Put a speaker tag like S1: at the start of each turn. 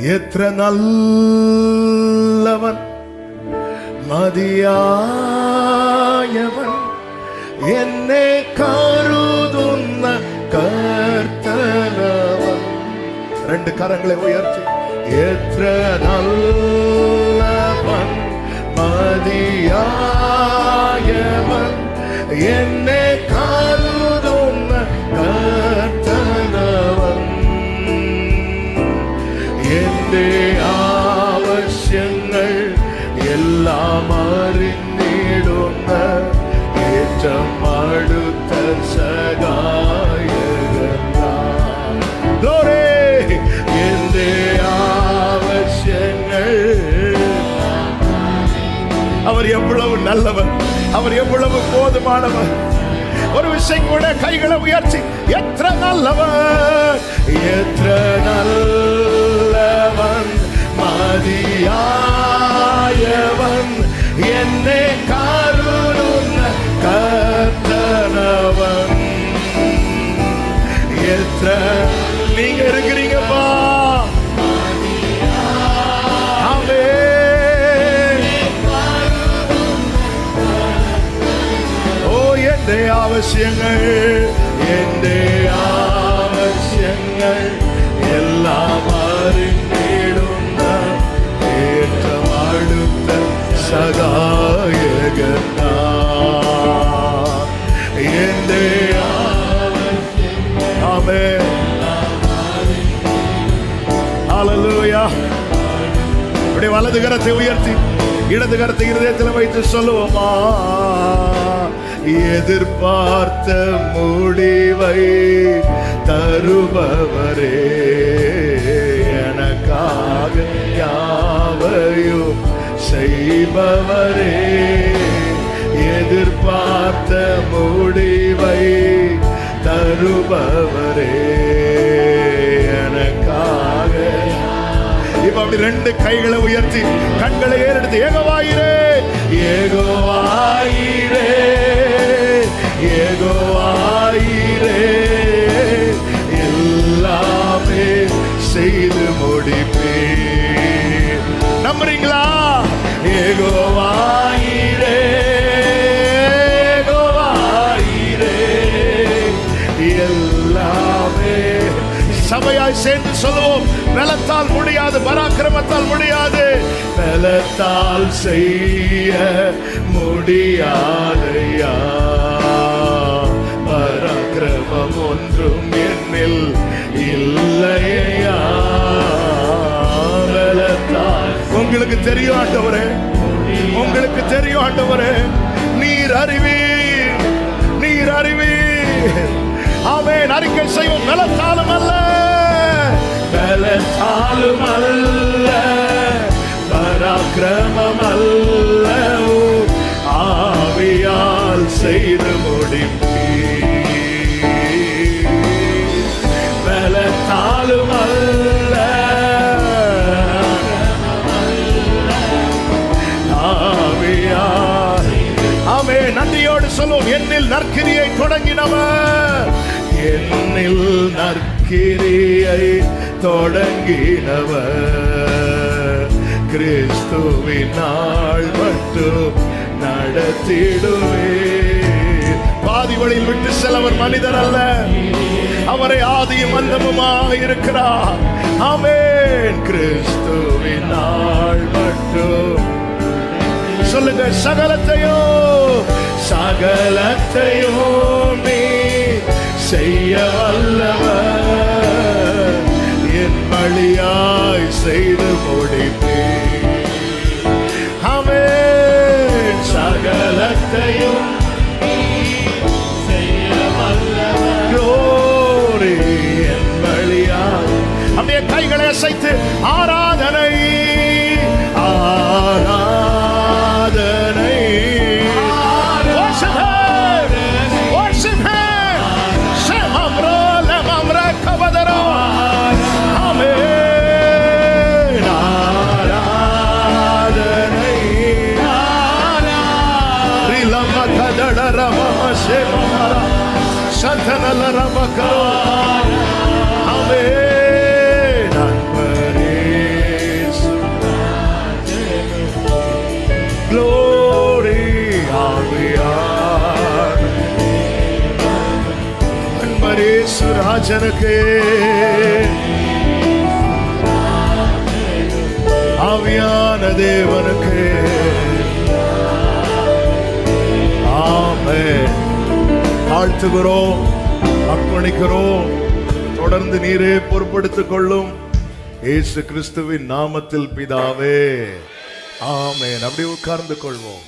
S1: എത്ര നല്ലവൻ മതിയായവൻ എന്നെ കരുതുന്ന കർത്തനവൻ. രണ്ട് കരങ്ങളെ ഉയർത്തി എത്ര നല്ലവൻ മതിയായവൻ എന്നെ കരുതുന്ന കർത്തനവൻ. എന്റെ ആവശ്യങ്ങൾ എല്ലാം അറിഞ്ഞിടുന്ന ഏറ്റവും അടുത്ത സഹായകൻ. എന്റെ ആവശ്യങ്ങൾ அவர் எவ்வளவு நல்லவர், அவர் எவ்வளவு போதுமானவர். ஒரு விஷயம் கூட கைகளை உயர்த்தி எത്ര நல்லவர், எത്ര நல்லவன் மதியாயவன் என்னை கருதுന്ന கர்த்தனவன். எത്ര நீங்க இருக்கிறீங்கப்பா. എന്റെ ആവശ്യങ്ങൾ എല്ലാം അറിഞ്ഞിടുന്ന ഏറ്റവും അടുത്ത സഹായകൻ. എന്റെ ആമേൻ. ഹല്ലേലൂയ. இப்படி வலது கரத்தை உயர்த்தி இடது கரத்தை இருதயத்தில் வைத்து சொல்லுவோமா, எதிர்பார்த்த முடிவை தருபவரே எனக்காக யாவையும் செய்பவரே. எதிர்பார்த்த முடிவை தருபவரே எனக்காக. இப்ப அப்படி ரெண்டு கைகளை உயர்த்தி கண்களை ஏறெடுத்து ஏகோவாயிரே ஏகோவாயிரே ஏகோவாயிரே எல்லாமே செய்து முடிப்பே. நம்புறீங்களா? ஏகோவாயிரே ஏகோவாயிரே எல்லாமே. சபையாய் சேர்ந்து சொல்லுவோம், பலத்தால் முடியாது, பராக்கிரமத்தால் முடியாது, பலத்தால் செய்ய முடியாதையா. பராக்கிரமம் ஒன்றும் என்னில் இல்லையா. பலத்தால் உங்களுக்கு தெரியும் ஆண்டவரே, உங்களுக்கு தெரியும் ஆண்டவரே. நீர் அறிவீர், நீர் அறிவீர். ஆமென். அறிக்கை செய்வோம், பலத்தாலும் அல்ல, பலத்தாலும் அல்ல, பராக்கிரமம் அல்ல, ஆவியால் செய்து முடிப்பீர். பலத்தாலும் அல்ல, ஆவியால். ஆமென். நன்றியோடு சொல்லுவோம், என்னில் நற்கிரியை தொடங்கினவர், என்னில் நற்கிரியை தொடங்கினவர் கிறிஸ்துவின் நாள் மட்டும் நடத்திடுவே. பாதி வழியில் விட்டு செல்லவர் மனிதர் அல்ல, அவரை ஆதியும் அந்தமுமாக இருக்கிறார். ஆமென். கிறிஸ்துவின் நாள் மட்டும் சொல்லுங்க, சகலத்தையும் சகலத்தையும் நீ செய்ய வல்லவர், என் வழியாய் செய்து முடிப்பே. ஆமென். சகலத்தையும் செய்ய வல்லவர், glory, என் வழியாய். அப்படியே கைகளை அசைத்து ஆராதனை ஆராதனை. நண்பரே அவர் இயேசு ராஜனுக்கு ஆவியான தேவனுக்கு ஆமென். தாழ்த்துகிறோம், அர்ப்பணிக்கிறோம். தொடர்ந்து நீரே பொறுப்படுத்திக் கொள்ளும் இயேசு கிறிஸ்துவின் நாமத்தில் பிதாவே ஆமென். அப்படியே உட்கார்ந்து கொள்வோம்.